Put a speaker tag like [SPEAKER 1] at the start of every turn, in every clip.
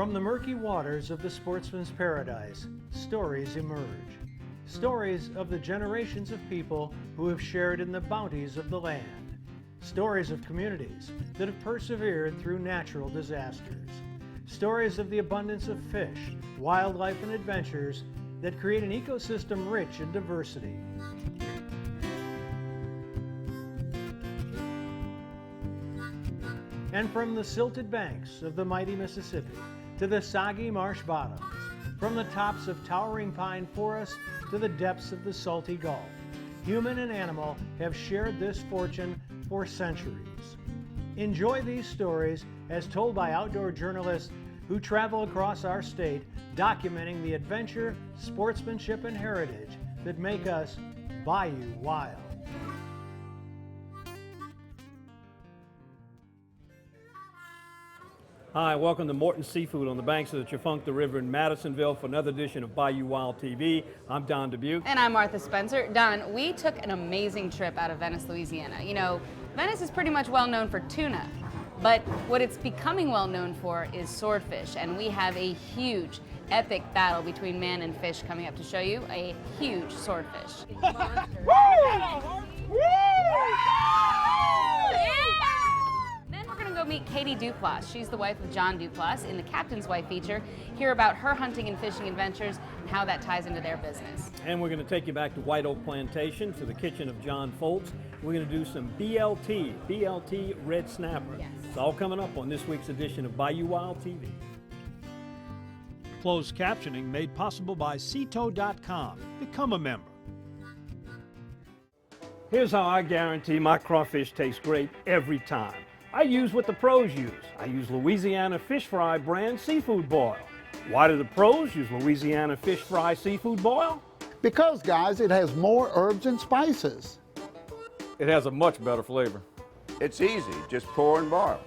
[SPEAKER 1] From the murky waters of the sportsman's paradise, stories emerge. Stories of the generations of people who have shared in the bounties of the land. Stories of communities that have persevered through natural disasters. Stories of the abundance of fish, wildlife, and adventures that create an ecosystem rich in diversity. And from the silted banks of the mighty Mississippi to the soggy marsh bottoms, from the tops of towering pine forests to the depths of the salty Gulf, human and animal have shared this fortune for centuries. Enjoy these stories as told by outdoor journalists who travel across our state, documenting the adventure, sportsmanship, and heritage that make us Bayou Wild.
[SPEAKER 2] Hi, welcome to Morton Seafood on the banks of the Tchefuncte River in Madisonville for another edition of Bayou Wild TV. I'm Don Dubuque.
[SPEAKER 3] And I'm Martha Spencer. Don, we took an amazing trip out of Venice, Louisiana. You know, Venice is pretty much well known for tuna, but what it's becoming well known for is swordfish, and we have a huge, epic battle between man and fish coming up to show you a huge swordfish. Go meet Katie Duplass. She's the wife of John Duplass in the Captain's Wife feature. Hear about her hunting and fishing adventures and how that ties into their business.
[SPEAKER 2] And we're going to take you back to White Oak Plantation to the kitchen of John Folse. We're going to do some BLT red snapper.
[SPEAKER 3] Yes.
[SPEAKER 2] It's all coming up on this week's edition of Bayou Wild TV. Closed captioning made possible by Ceto.com. Become a member. Here's how I guarantee my crawfish tastes great every time. I use what the pros use. I use Louisiana Fish Fry brand seafood boil. Why do the pros use Louisiana Fish Fry seafood boil?
[SPEAKER 4] Because, guys, it has more herbs and spices.
[SPEAKER 5] It has a much better flavor.
[SPEAKER 6] It's easy, just pour and boil.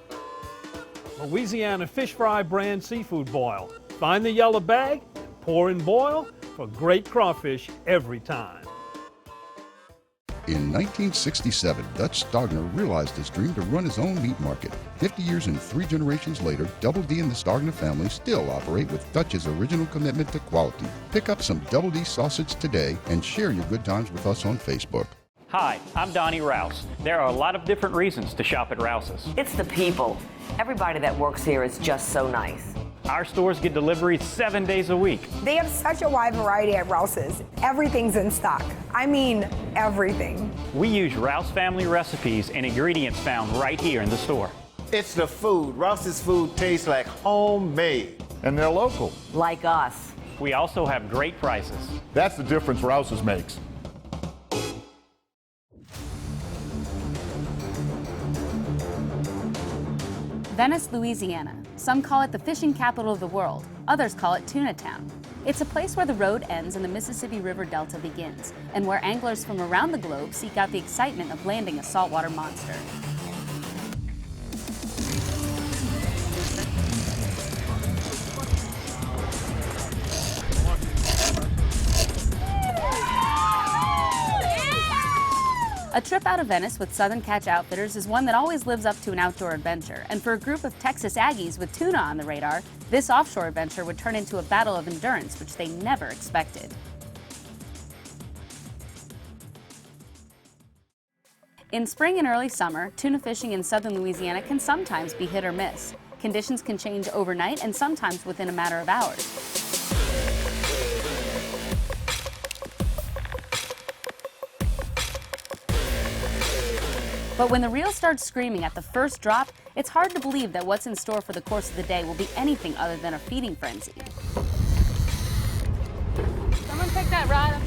[SPEAKER 2] Louisiana Fish Fry brand seafood boil. Find the yellow bag, pour and boil for great crawfish every time.
[SPEAKER 7] In 1967, Dutch Stogner realized his dream to run his own meat market. 50 years and 3 generations later, Double D and the Stogner family still operate with Dutch's original commitment to quality. Pick up some Double D sausage today and share your good times with us on Facebook.
[SPEAKER 8] Hi, I'm Donnie Rouse. There are a lot of different reasons to shop at Rouse's.
[SPEAKER 9] It's the people. Everybody that works here is just so nice.
[SPEAKER 8] Our stores get deliveries 7 days a week.
[SPEAKER 10] They have such a wide variety at Rouse's. Everything's in stock. I mean, everything.
[SPEAKER 8] We use Rouse family recipes and ingredients found right here in the store.
[SPEAKER 6] It's the food. Rouse's food tastes like homemade.
[SPEAKER 5] And they're local.
[SPEAKER 9] Like us.
[SPEAKER 8] We also have great prices.
[SPEAKER 5] That's the difference Rouse's makes.
[SPEAKER 3] Venice, Louisiana. Some call it the fishing capital of the world. Others call it Tuna Town. It's a place where the road ends and the Mississippi River Delta begins, and where anglers from around the globe seek out the excitement of landing a saltwater monster. A trip out of Venice with Southern Catch Outfitters is one that always lives up to an outdoor adventure, and for a group of Texas Aggies with tuna on the radar, this offshore adventure would turn into a battle of endurance which they never expected. In spring and early summer, tuna fishing in southern Louisiana can sometimes be hit or miss. Conditions can change overnight and sometimes within a matter of hours. But when the reel starts screaming at the first drop, it's hard to believe that what's in store for the course of the day will be anything other than a feeding frenzy. Someone pick that rod up.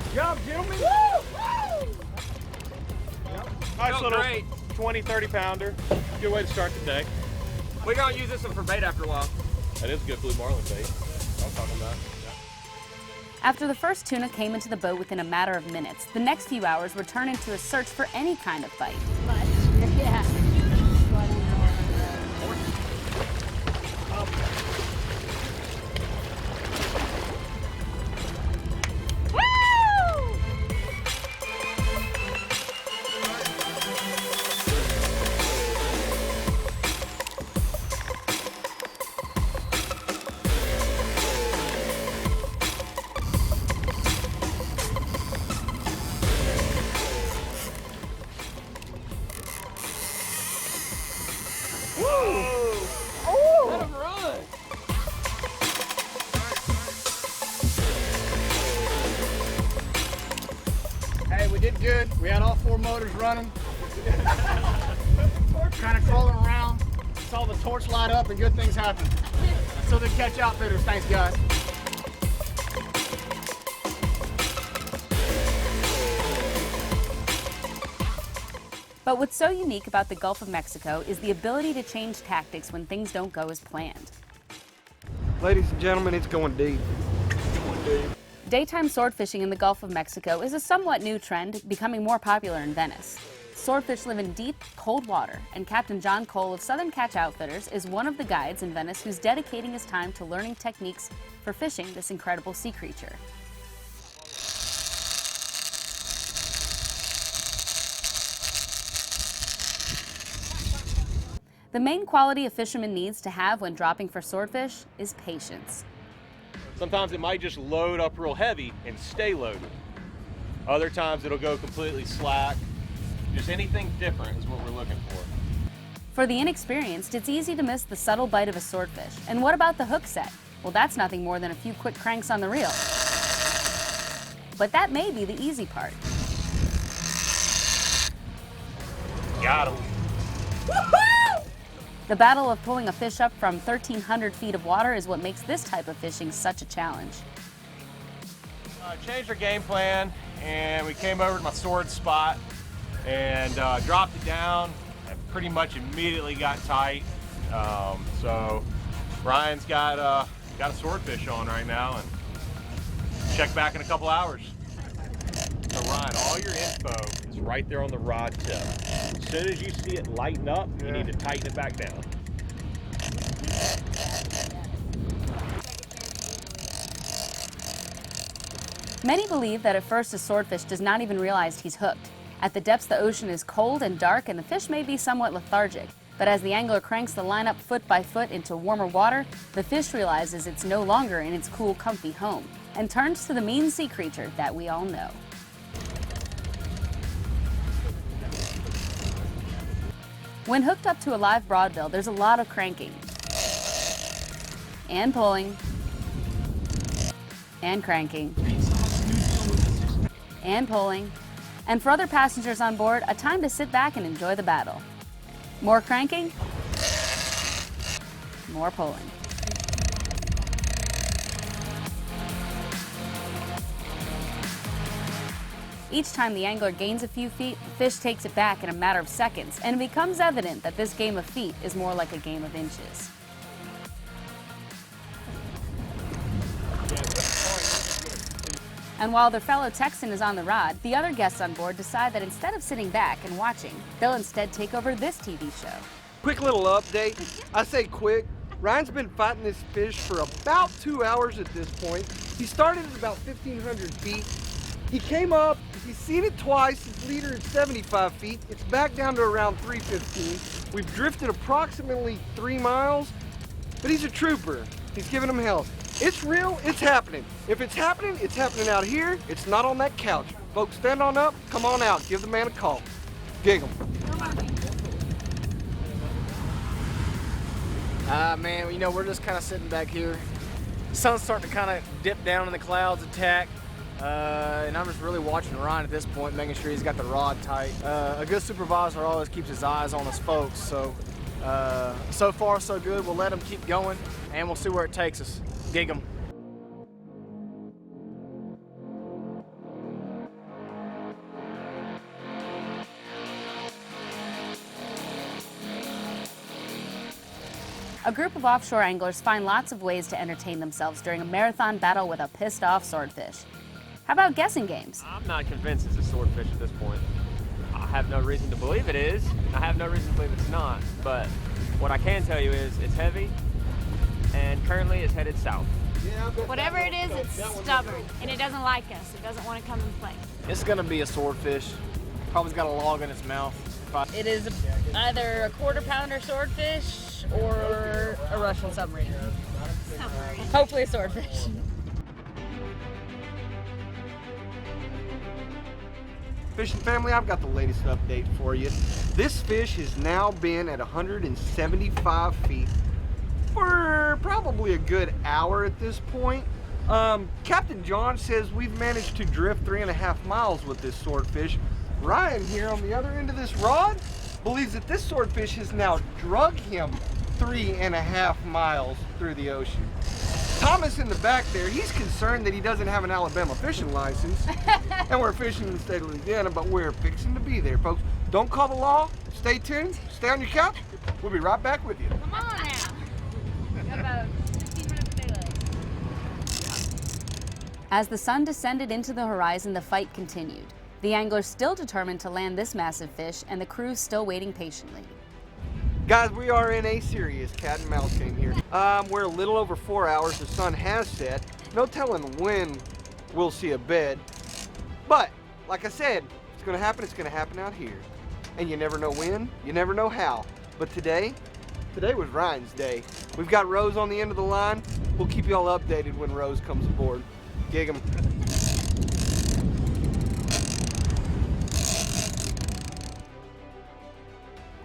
[SPEAKER 2] Good job, gentlemen.
[SPEAKER 11] Nice little 20, 30 pounder. Good way to start the day.
[SPEAKER 5] We're going to use this one for bait after a while.
[SPEAKER 11] That is good blue marlin bait. I'm talking about.
[SPEAKER 3] After the first tuna came into the boat within a matter of minutes, the next few hours would turn into a search for any kind of bite. Yeah.
[SPEAKER 5] Oh! Let him run!
[SPEAKER 12] Hey, we did good. We had all 4 motors running. Kind of crawling around. Saw the torch light up and good things happen. So they catch outfitters. Thanks, guys.
[SPEAKER 3] But what's so unique about the Gulf of Mexico is the ability to change tactics when things don't go as planned.
[SPEAKER 11] Ladies and gentlemen, it's going deep.
[SPEAKER 3] Daytime sword fishing in the Gulf of Mexico is a somewhat new trend, becoming more popular in Venice. Swordfish live in deep, cold water, and Captain John Cole of Southern Catch Outfitters is one of the guides in Venice who's dedicating his time to learning techniques for fishing this incredible sea creature. The main quality a fisherman needs to have when dropping for swordfish is patience.
[SPEAKER 11] Sometimes it might just load up real heavy and stay loaded. Other times it'll go completely slack. Just anything different is what we're looking for.
[SPEAKER 3] For the inexperienced, it's easy to miss the subtle bite of a swordfish. And what about the hook set? Well, that's nothing more than a few quick cranks on the reel. But that may be the easy part.
[SPEAKER 11] Got him.
[SPEAKER 3] The battle of pulling a fish up from 1,300 feet of water is what makes this type of fishing such a challenge.
[SPEAKER 11] Changed our game plan, and we came over to my sword spot and dropped it down and pretty much immediately got tight. So Ryan's got a swordfish on right now, and check back in a couple hours. So Ryan, all your info is right there on the rod tip. As soon as you see it lighten up, you need to tighten it back down.
[SPEAKER 3] Many believe that at first a swordfish does not even realize he's hooked. At the depths, the ocean is cold and dark, and the fish may be somewhat lethargic. But as the angler cranks the line up foot by foot into warmer water, the fish realizes it's no longer in its cool, comfy home and turns to the mean sea creature that we all know. When hooked up to a live broadbill, there's a lot of cranking and pulling and cranking and pulling, and for other passengers on board, a time to sit back and enjoy the battle. More cranking, more pulling. Each time the angler gains a few feet, the fish takes it back in a matter of seconds, and it becomes evident that this game of feet is more like a game of inches. And while their fellow Texan is on the rod, the other guests on board decide that instead of sitting back and watching, they'll instead take over this TV show.
[SPEAKER 13] Quick little update. I say quick. Ryan's been fighting this fish for about 2 hours at this point. He started at about 1,500 feet. He came up, he's seen it twice, his leader is 75 feet. It's back down to around 315. We've drifted approximately 3 miles, but he's a trooper. He's giving him hell. It's real, it's happening. If it's happening out here. It's not on that couch. Folks, stand on up, come on out, give the man a call. Gig him.
[SPEAKER 12] Man, you know, we're just kind of sitting back here. The sun's starting to kind of dip down in the clouds, attack. And I'm just really watching Ryan at this point, making sure he's got the rod tight. A good supervisor always keeps his eyes on his folks, so so far so good. We'll let him keep going, and we'll see where it takes us. Gig him.
[SPEAKER 3] A group of offshore anglers find lots of ways to entertain themselves during a marathon battle with a pissed-off swordfish. How about guessing games?
[SPEAKER 5] I'm not convinced it's a swordfish at this point. I have no reason to believe it is. I have no reason to believe it's not. But what I can tell you is it's heavy, and currently it's headed south.
[SPEAKER 14] Whatever it is, it's stubborn, and it doesn't like us. It doesn't want to come and play.
[SPEAKER 12] It's gonna be a swordfish. Probably got a log in its mouth.
[SPEAKER 14] It is either a quarter-pounder swordfish or a Russian submarine. Hopefully a swordfish.
[SPEAKER 13] fishing family, I've got the latest update for you. This fish has now been at 175 feet for probably a good hour at this point. Captain John says we've managed to drift 3.5 miles with this swordfish. Ryan here on the other end of this rod believes that this swordfish has now drug him 3.5 miles through the ocean. Thomas in the back there, he's concerned that he doesn't have an Alabama fishing license, and we're fishing in the state of Louisiana, but we're fixing to be there, folks. Don't call the law. Stay tuned. Stay on your couch. We'll be right back with you.
[SPEAKER 14] Come on now. Got about 15 minutes of daylight.
[SPEAKER 3] As the sun descended into the horizon, the fight continued. The angler's still determined to land this massive fish, and the crew's still waiting patiently.
[SPEAKER 13] Guys, we are in a serious cat and mouse game here. We're a little over 4 hours. The sun has set. No telling when we'll see a bed. But, like I said, it's gonna happen. It's gonna happen out here. And you never know when, you never know how. But today was Ryan's day. We've got Rose on the end of the line. We'll keep you all updated when Rose comes aboard. Gig 'em.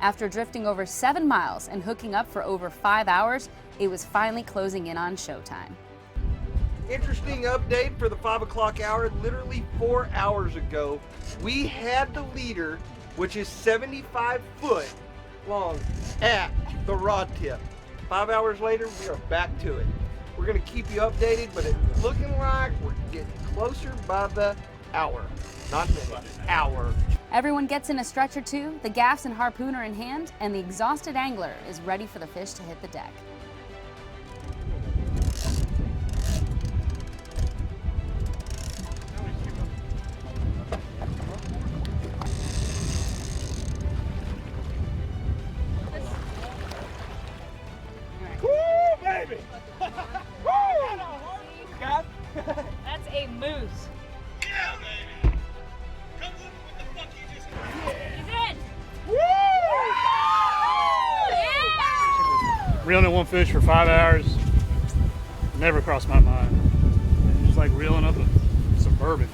[SPEAKER 3] After drifting over 7 miles and hooking up for over 5 hours, it was finally closing in on showtime.
[SPEAKER 13] Interesting update for the 5 o'clock hour. Literally 4 hours ago, we had the leader, which is 75 foot long, at the rod tip. 5 hours later, we are back to it. We're gonna keep you updated, but it's looking like we're getting closer by the hour. Not minute, hour.
[SPEAKER 3] Everyone gets in a stretch or two, the gaffs and harpoon are in hand, and the exhausted angler is ready for the fish to hit the deck.
[SPEAKER 14] Woo, baby! Woo! That's a moose.
[SPEAKER 15] Yeah, baby! Come look what the fuck you just got.
[SPEAKER 14] He's in!
[SPEAKER 15] Woo!
[SPEAKER 14] Yeah!
[SPEAKER 16] Reeling at one fish for 5 hours never crossed my mind. It's just like reeling up a Suburban.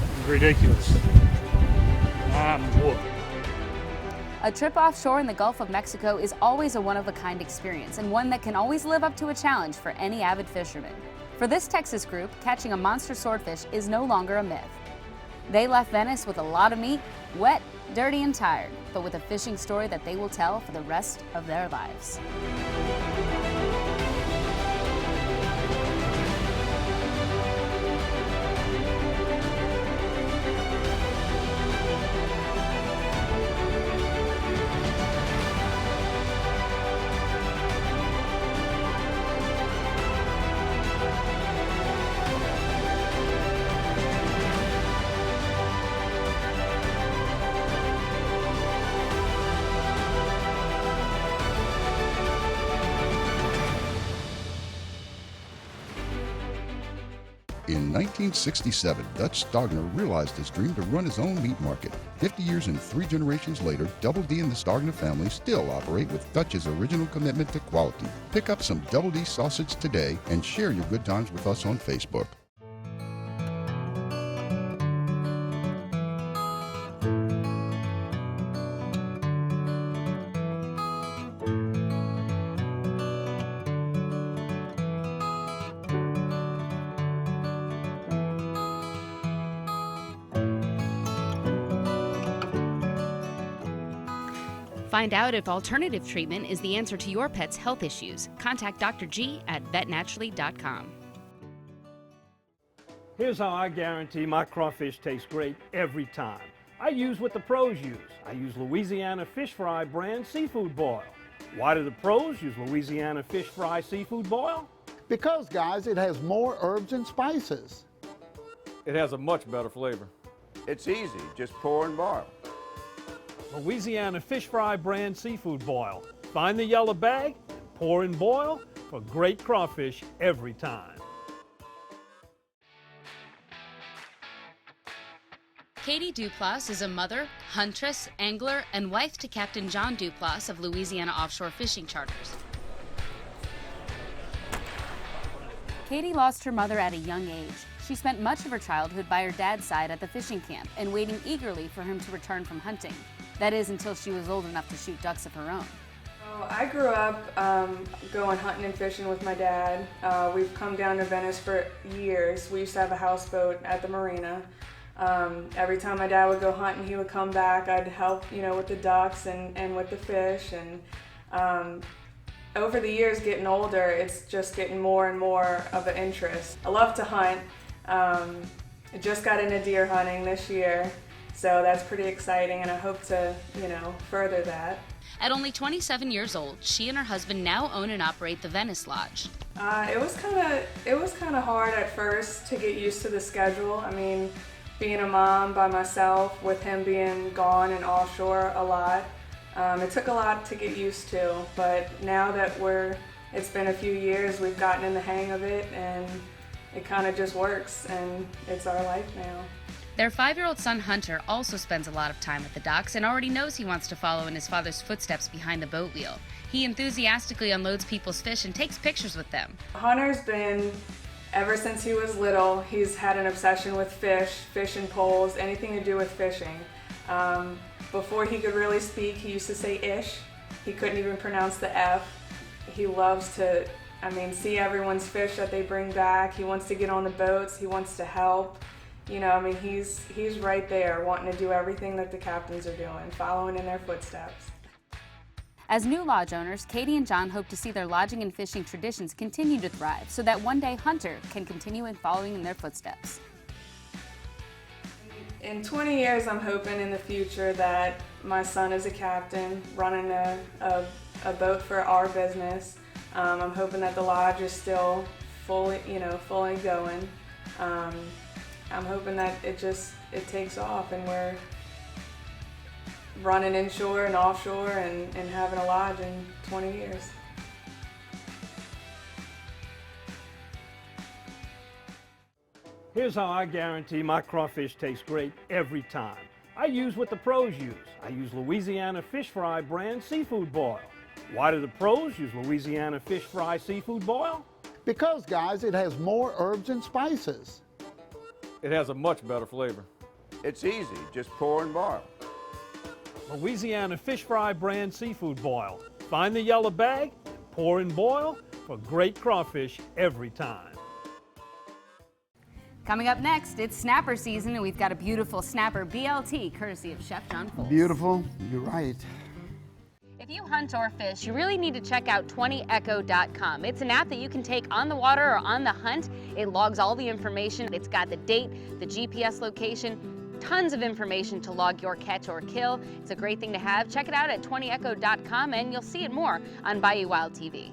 [SPEAKER 16] It's ridiculous. I'm whooped.
[SPEAKER 3] A trip offshore in the Gulf of Mexico is always a one-of-a-kind experience, and one that can always live up to a challenge for any avid fisherman. For this Texas group, catching a monster swordfish is no longer a myth. They left Venice with a lot of meat, wet, dirty, and tired, but with a fishing story that they will tell for the rest of their lives.
[SPEAKER 7] In 1967, Dutch Stogner realized his dream to run his own meat market. 50 years and 3 generations later, Double D and the Stogner family still operate with Dutch's original commitment to quality. Pick up some Double D sausage today and share your good times with us on Facebook.
[SPEAKER 3] Find out if alternative treatment is the answer to your pet's health issues. Contact Dr. G at vetnaturally.com.
[SPEAKER 2] Here's how I guarantee my crawfish taste great every time. I use what the pros use. I use Louisiana Fish Fry brand seafood boil. Why do the pros use Louisiana Fish Fry seafood boil?
[SPEAKER 4] Because, guys, it has more herbs and spices.
[SPEAKER 17] It has a much better flavor.
[SPEAKER 6] It's easy, just pour and boil.
[SPEAKER 2] Louisiana Fish Fry brand seafood boil. Find the yellow bag, pour and boil for great crawfish every time.
[SPEAKER 3] Katie Duplass is a mother, huntress, angler, and wife to Captain John Duplass of Louisiana Offshore Fishing Charters. Katie lost her mother at a young age. She spent much of her childhood by her dad's side at the fishing camp and waiting eagerly for him to return from hunting. That is, until she was old enough to shoot ducks of her own.
[SPEAKER 18] I grew up going hunting and fishing with my dad. We've come down to Venice for years. We used to have a houseboat at the marina. Every time my dad would go hunting, he would come back. I'd help, with the ducks and with the fish. And over the years, getting older, it's just getting more and more of an interest. I love to hunt. I just got into deer hunting this year, so that's pretty exciting, and I hope to, further that.
[SPEAKER 3] At only 27 years old, she and her husband now own and operate the Venice Lodge.
[SPEAKER 18] It was kind of hard at first to get used to the schedule. I mean, being a mom by myself with him being gone and offshore a lot, it took a lot to get used to. But now that it's been a few years, we've gotten in the hang of it, and it kind of just works, and it's our life now.
[SPEAKER 3] Their 5-year-old son Hunter also spends a lot of time at the docks and already knows he wants to follow in his father's footsteps behind the boat wheel. He enthusiastically unloads people's fish and takes pictures with them.
[SPEAKER 18] Hunter's been, ever since he was little, he's had an obsession with fish and poles, anything to do with fishing. Before he could really speak, he used to say ish. He couldn't even pronounce the F. He loves to, see everyone's fish that they bring back. He wants to get on the boats. He wants to help. He's right there wanting to do everything that the captains are doing, following in their footsteps.
[SPEAKER 3] As new lodge owners, Katie and John hope to see their lodging and fishing traditions continue to thrive so that one day Hunter can continue in following in their footsteps.
[SPEAKER 18] In 20 years, I'm hoping in the future that my son is a captain running a boat for our business. I'm hoping that the lodge is still fully going. I'm hoping that it takes off and we're running inshore and offshore and having a lodge in 20 years.
[SPEAKER 2] Here's how I guarantee my crawfish tastes great every time. I use what the pros use. I use Louisiana Fish Fry brand seafood boil. Why do the pros use Louisiana Fish Fry seafood boil?
[SPEAKER 4] Because, guys, it has more herbs and spices.
[SPEAKER 17] It has a much better flavor.
[SPEAKER 6] It's easy, just pour and boil.
[SPEAKER 2] Louisiana Fish Fry brand seafood boil. Find the yellow bag, pour and boil for great crawfish every time.
[SPEAKER 3] Coming up next, it's snapper season, and we've got a beautiful snapper BLT courtesy of Chef John Folse.
[SPEAKER 4] Beautiful, you're right.
[SPEAKER 3] If you hunt or fish, you really need to check out 20echo.com. It's an app that you can take on the water or on the hunt. It logs all the information. It's got the date, the GPS location, tons of information to log your catch or kill. It's a great thing to have. Check it out at 20echo.com, and you'll see it more on Bayou Wild TV.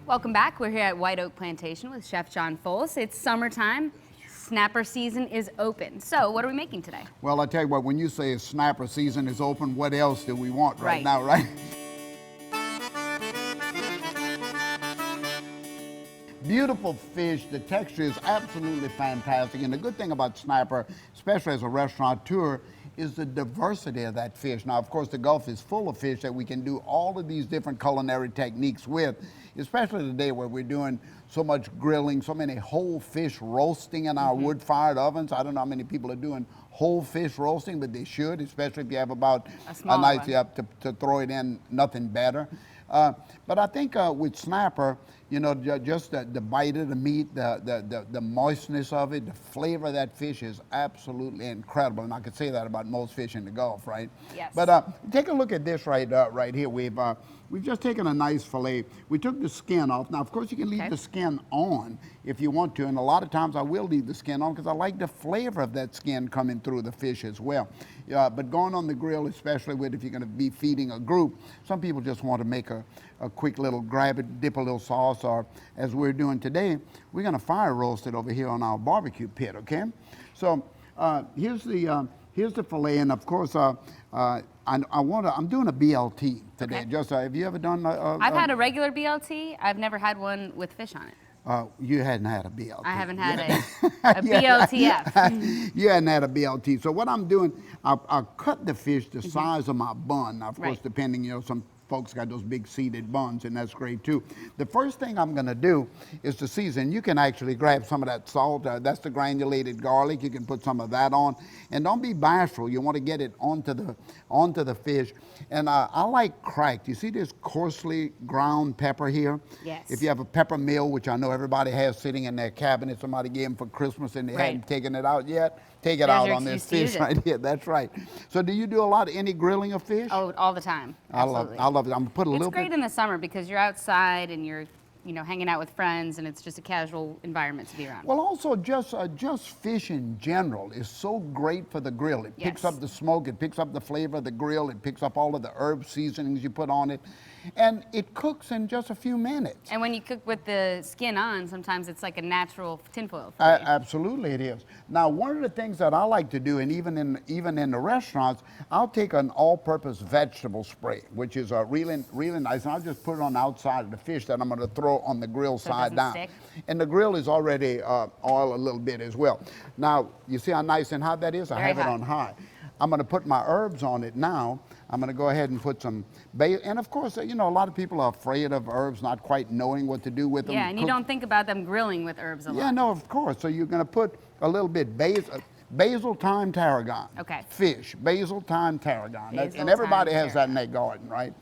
[SPEAKER 3] Welcome back. We're here at White Oak Plantation with Chef John Folse. It's summertime. Snapper season is open. So what are we making today?
[SPEAKER 4] Well, I tell you what, when you say snapper season is open, what else do we want right now, right? Beautiful fish. The texture is absolutely fantastic. And the good thing about snapper, especially as a restaurateur, is the diversity of that fish. Now, of course, the Gulf is full of fish that we can do all of these different culinary techniques with, especially today where we're doing so much grilling, so many whole fish roasting in our wood-fired ovens. I don't know how many people are doing whole fish roasting, but they should, especially if you have about a nice to throw it in, nothing better. But I think with snapper, just the bite of the meat, the moistness of it, the flavor of that fish is absolutely incredible. And I could say that about most fish in the Gulf, right?
[SPEAKER 3] Yes.
[SPEAKER 4] But take a look at this right here. We've just taken a nice fillet. We took the skin off. Now, of course, you can leave the skin on if you want to. And a lot of times I will leave the skin on because I like the flavor of that skin coming through the fish as well. But going on the grill, especially if you're going to be feeding a group, some people just want to make a quick little grab it, dip a little sauce, or as we're doing today, we're going to fire roast it over here on our barbecue pit, okay? So here's the fillet, and of course, I'm doing a BLT today.
[SPEAKER 3] Okay.
[SPEAKER 4] Just have you ever done?
[SPEAKER 3] I've had a regular BLT. I've never had one with fish on it.
[SPEAKER 4] You hadn't had a BLT.
[SPEAKER 3] I haven't had a BLTF.
[SPEAKER 4] You hadn't had a BLT. So what I'm doing, I'll cut the fish the size of my bun. Now, of course, depending, you know, some folks got those big seeded buns, and that's great too. The first thing I'm gonna do is to season. You can actually grab some of that salt. That's the granulated garlic. You can put some of that on. And don't be bashful. You want to get it onto the fish. And I like cracked. You see this coarsely ground pepper here?
[SPEAKER 3] Yes.
[SPEAKER 4] If you have a pepper mill, which I know everybody has sitting in their cabinet, somebody gave them for Christmas and they hadn't taken it out yet, take it out on this fish right here. That's right. So do you do a lot of any grilling of fish?
[SPEAKER 3] Oh, all the time. Absolutely.
[SPEAKER 4] I love it. I'm gonna put a little
[SPEAKER 3] bit. It's great in the summer because you're outside and you're, you know, hanging out with friends, and it's just a casual environment to be around.
[SPEAKER 4] Well, also just fish in general is so great for the grill. It picks up the smoke, it picks up the flavor of the grill, it picks up all of the herb seasonings you put on it, and it cooks in just a few minutes.
[SPEAKER 3] And when you cook with the skin on, sometimes it's like a natural tinfoil.
[SPEAKER 4] Absolutely, it is. Now, one of the things that I like to do, and even in the restaurants, I'll take an all-purpose vegetable spray, which is really nice, and I'll just put it on the outside of the fish that I'm going to throw on the grill side down.
[SPEAKER 3] Stick.
[SPEAKER 4] And the grill is already oiled a little bit as well. Now, you see how nice and hot that is? I have it on high. I'm going to put my herbs on it now. I'm going to go ahead and put some basil. And of course, you know, a lot of people are afraid of herbs, not quite knowing what to do with them.
[SPEAKER 3] Yeah, and you don't think about them grilling with herbs a lot.
[SPEAKER 4] Yeah, no, of course. So you're going to put a little bit basil, thyme, tarragon.
[SPEAKER 3] Okay.
[SPEAKER 4] Fish, basil, thyme, tarragon. And everybody has that in their garden, right?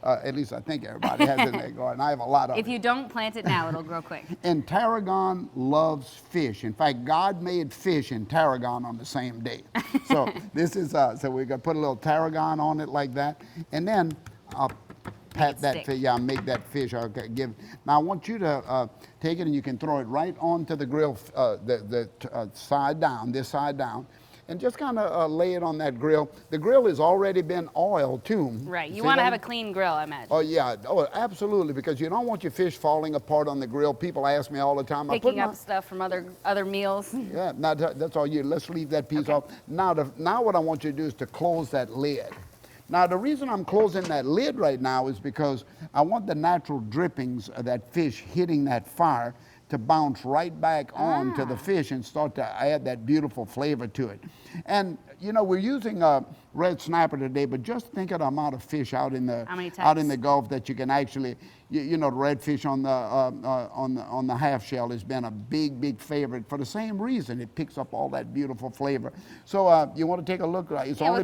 [SPEAKER 4] At least I think everybody has it in their garden. I have a lot of it.
[SPEAKER 3] If you don't plant it now, it'll grow quick.
[SPEAKER 4] And tarragon loves fish. In fact, God made fish and tarragon on the same day. So this is, so we're going to put a little tarragon on it like that. And then I'll pat that fish. Yeah, I'll make that fish. Now I want you to take it and you can throw it right onto the grill, side down, this side down. And just kind of lay it on that grill. The grill has already been oiled too.
[SPEAKER 3] Right, you want to have a clean grill, I imagine.
[SPEAKER 4] Oh yeah, oh absolutely, because you don't want your fish falling apart on the grill. People ask me all the time.
[SPEAKER 3] Picking up stuff from other meals.
[SPEAKER 4] Yeah, that's all you, let's leave that piece off. Now what I want you to do is to close that lid. Now the reason I'm closing that lid right now is because I want the natural drippings of that fish hitting that fire to bounce right back onto the fish and start to add that beautiful flavor to it. And you know, we're using red snapper today, but just think of the amount of fish out in the Gulf that you can actually, you know, the redfish on the half shell has been a big favorite for the same reason. It picks up all that beautiful flavor. So you want to take a look? It's only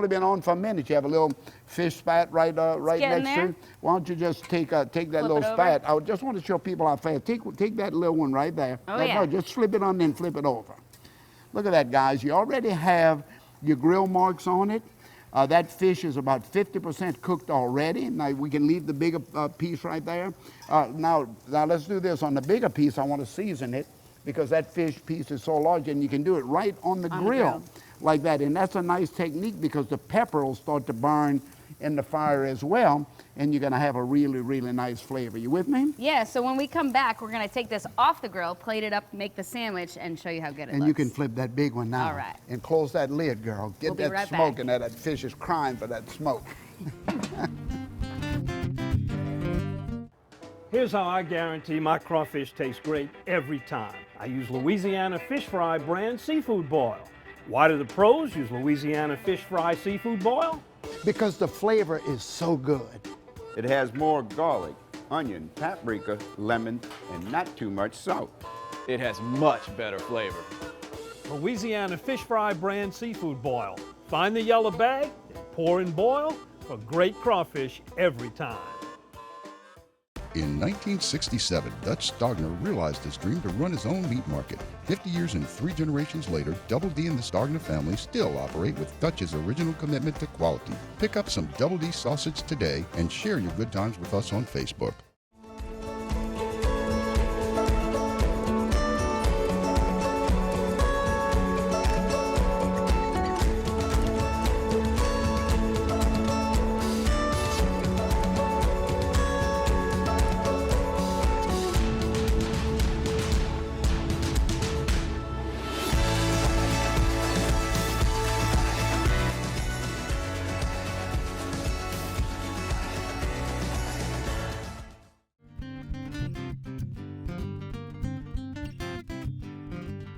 [SPEAKER 4] been on for a minute. You have a little fish spat right next to it. Why don't you just take that little spat? I just want to show people how fast. Take that little one right there. No, just slip it on and flip it over. Look at that, guys. You already have your grill marks on it. That fish is about 50% cooked already. Now we can leave the bigger piece right there. Now let's do this. On the bigger piece, I want to season it because that fish piece is so large, and you can do it right on the grill like that. And that's a nice technique because the pepper will start to burn in the fire as well, and you're going to have a really nice flavor. You with me?
[SPEAKER 3] Yeah, so when we come back, we're going to take this off the grill, plate it up, make the sandwich, and show you how good it looks.
[SPEAKER 4] And you can flip that big one now.
[SPEAKER 3] All right.
[SPEAKER 4] And close that lid, girl. Get that
[SPEAKER 3] right
[SPEAKER 4] smoke
[SPEAKER 3] back.
[SPEAKER 4] in there. That fish is crying for that smoke.
[SPEAKER 2] Here's how I guarantee my crawfish tastes great every time. I use Louisiana Fish Fry brand seafood boil. Why do the pros use Louisiana Fish Fry seafood boil?
[SPEAKER 4] Because the flavor is so good.
[SPEAKER 19] It has more garlic, onion, paprika, lemon, and not too much salt.
[SPEAKER 17] It has much better flavor.
[SPEAKER 2] Louisiana Fish Fry brand seafood boil. Find the yellow bag, pour and boil for great crawfish every time.
[SPEAKER 7] In 1967, Dutch Stogner realized his dream to run his own meat market. 50 years and 3 generations later, Double D and the Stogner family still operate with Dutch's original commitment to quality. Pick up some Double D sausage today and share your good times with us on Facebook.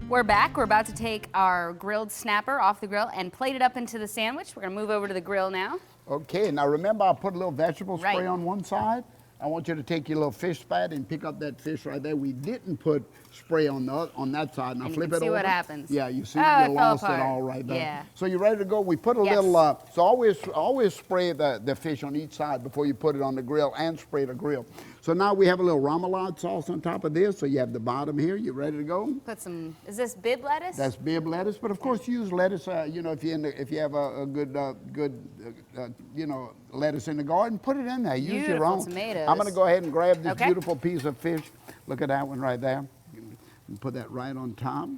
[SPEAKER 3] We're back. We're about to take our grilled snapper off the grill and plate it up into the sandwich. We're going to move over to the grill now.
[SPEAKER 4] Okay, now remember I put a little vegetable spray
[SPEAKER 3] Right.
[SPEAKER 4] on one side. I want you to take your little fish spat and pick up that fish right there. We didn't put spray on that side. Now
[SPEAKER 3] And you
[SPEAKER 4] flip
[SPEAKER 3] can
[SPEAKER 4] it
[SPEAKER 3] see
[SPEAKER 4] over.
[SPEAKER 3] what happens.
[SPEAKER 4] Yeah, you see
[SPEAKER 3] Oh,
[SPEAKER 4] you
[SPEAKER 3] it fell
[SPEAKER 4] lost it
[SPEAKER 3] apart.
[SPEAKER 4] all right there.
[SPEAKER 3] Yeah.
[SPEAKER 4] So you ready to go? We put a
[SPEAKER 3] Yes.
[SPEAKER 4] little, so always spray the fish on each side before you put it on the grill and spray the grill. So now we have a little remoulade sauce on top of this. So you have the bottom here. You ready to go?
[SPEAKER 3] Put some, is this bib lettuce?
[SPEAKER 4] That's bib lettuce, but of course use lettuce. You know, if you have a good you know, lettuce in the garden, put it in there. Use your
[SPEAKER 3] Beautiful
[SPEAKER 4] own.
[SPEAKER 3] tomatoes.
[SPEAKER 4] I'm going to go ahead and grab this
[SPEAKER 3] Okay.
[SPEAKER 4] beautiful piece of fish. Look at that one right there. And put that right on top,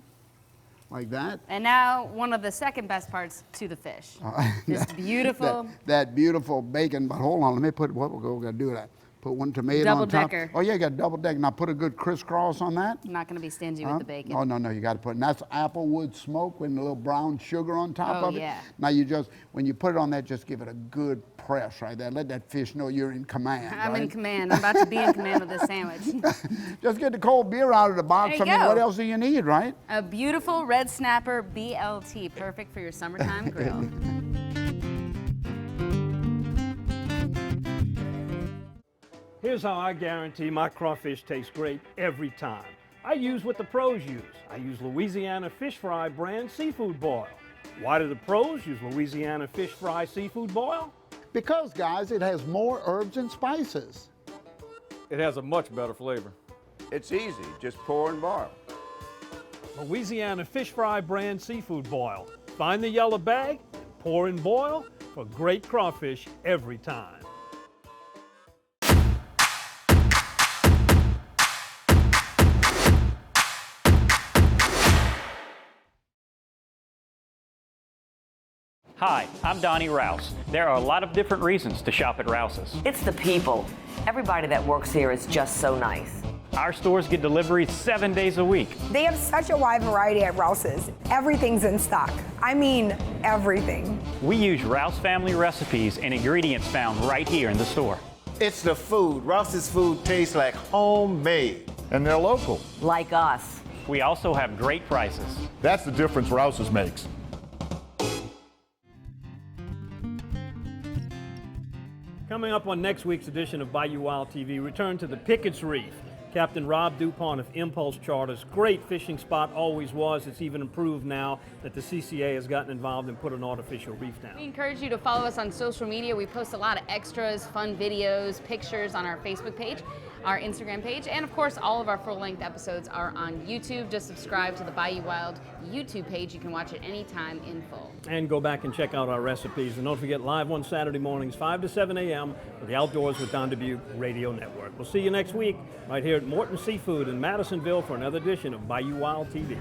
[SPEAKER 4] like that.
[SPEAKER 3] And now one of the second best parts to the fish. This beautiful.
[SPEAKER 4] That beautiful bacon. But hold on, let me put what we're going to do. That. Put one tomato
[SPEAKER 3] Double
[SPEAKER 4] on top.
[SPEAKER 3] decker.
[SPEAKER 4] Oh yeah, you got double decker. Now put a good crisscross on that.
[SPEAKER 3] I'm not going to be stingy
[SPEAKER 4] Huh?
[SPEAKER 3] with the bacon.
[SPEAKER 4] Oh, no, you got to put, and that's applewood smoke with a little brown sugar on top
[SPEAKER 3] Oh,
[SPEAKER 4] of it.
[SPEAKER 3] yeah.
[SPEAKER 4] Now you just, when you put it on that, just give it a good press right there. Let that fish know you're in command.
[SPEAKER 3] I'm
[SPEAKER 4] right?
[SPEAKER 3] in command. I'm about to be in command of this sandwich.
[SPEAKER 4] Just get the cold beer out of the box.
[SPEAKER 3] There you
[SPEAKER 4] I mean,
[SPEAKER 3] go.
[SPEAKER 4] what else do you need, right?
[SPEAKER 3] A beautiful red snapper BLT, perfect for your summertime grill.
[SPEAKER 2] Here's how I guarantee my crawfish tastes great every time. I use what the pros use. I use Louisiana Fish Fry brand seafood boil. Why do the pros use Louisiana Fish Fry seafood boil?
[SPEAKER 4] Because, guys, it has more herbs and spices.
[SPEAKER 17] It has a much better flavor.
[SPEAKER 19] It's easy, just pour and boil.
[SPEAKER 2] Louisiana Fish Fry brand seafood boil. Find the yellow bag, pour and boil for great crawfish every time.
[SPEAKER 8] Hi, I'm Donnie Rouse. There are a lot of different reasons to shop at Rouse's.
[SPEAKER 9] It's the people. Everybody that works here is just so nice.
[SPEAKER 8] Our stores get deliveries 7 days a week.
[SPEAKER 10] They have such a wide variety at Rouse's. Everything's in stock. I mean, everything.
[SPEAKER 8] We use Rouse family recipes and ingredients found right here in the store.
[SPEAKER 6] It's the food. Rouse's food tastes like homemade.
[SPEAKER 20] And they're local.
[SPEAKER 9] Like us.
[SPEAKER 8] We also have great prices.
[SPEAKER 20] That's the difference Rouse's makes.
[SPEAKER 2] Coming up on next week's edition of Bayou Wild TV, return to the Pickett's Reef. Captain Rob Dupont of Impulse Charters, great fishing spot, always was. It's even improved now that the CCA has gotten involved and put an artificial reef down.
[SPEAKER 3] We encourage you to follow us on social media. We post a lot of extras, fun videos, pictures on our Facebook page, our Instagram page, and of course all of our full-length episodes are on YouTube. Just subscribe to the Bayou Wild YouTube page. You can watch it anytime in full.
[SPEAKER 2] And go back and check out our recipes. And don't forget, live on Saturday mornings, 5 to 7 a.m. for the Outdoors with Don Dubuque Radio Network. We'll see you next week right here at Morton Seafood in Madisonville for another edition of Bayou Wild TV.